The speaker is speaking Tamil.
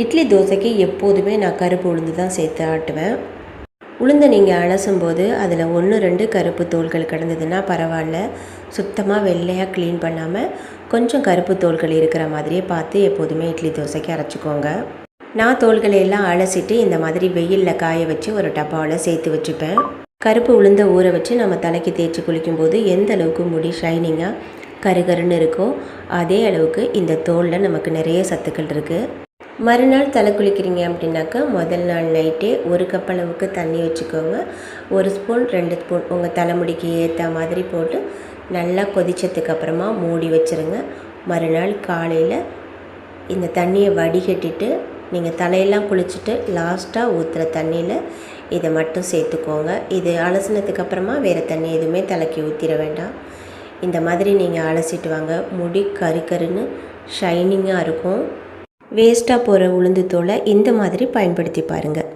இட்லி தோசைக்கு எப்போதுமே நான் கருப்பு உளுந்து தான் சேர்த்து ஆட்டுவேன். உளுந்தை நீங்கள் அலசும்போது அதில் 1-2 கருப்பு தோல்கள் கிடந்ததுன்னா பரவாயில்ல. சுத்தமாக வெள்ளையாக க்ளீன் பண்ணாமல் கொஞ்சம் கருப்பு தோல்கள் இருக்கிற மாதிரியே பார்த்து எப்போதுமே இட்லி தோசைக்கு அரைச்சிக்கோங்க. நான் தோல்களை எல்லாம் அலசிட்டு இந்த மாதிரி வெயிலில் காய வச்சு ஒரு டப்பாவில் சேர்த்து வச்சுப்பேன். கருப்பு உளுந்தை ஊற வச்சு நம்ம தலைக்கு தேய்ச்சி குளிக்கும்போது எந்த அளவுக்கு முடி ஷைனிங்காக கருகருன்னு இருக்கோ அதே அளவுக்கு இந்த தோலில் நமக்கு நிறைய சத்துக்கள் இருக்குது. மறுநாள் தலை குளிக்கிறீங்க அப்படின்னாக்கா முதல் நாள் நைட்டே 1 கப் அளவுக்கு தண்ணி வச்சுக்கோங்க. 1 ஸ்பூன் 2 ஸ்பூன் உங்கள் தலைமுடிக்கு ஏற்ற மாதிரி போட்டு நல்லா கொதிச்சதுக்கு அப்புறமா மூடி வச்சுருங்க. மறுநாள் காலையில் இந்த தண்ணியை வடிகட்டிட்டு நீங்கள் தலையெல்லாம் குளிச்சுட்டு லாஸ்ட்டாக ஊற்றுற தண்ணியில் இதை மட்டும் சேர்த்துக்கோங்க. இது அலசினதுக்கு அப்புறமா வேறு தண்ணி எதுவுமே தலைக்கு ஊற்றிட வேண்டாம். இந்த மாதிரி நீங்கள் அலசிட்டு வாங்க. முடி கருன்னு ஷைனிங்காக இருக்கும். வேஸ்ட்டாக போகிற உளுந்து தோலை இந்த மாதிரி பயன்படுத்தி பாருங்கள்.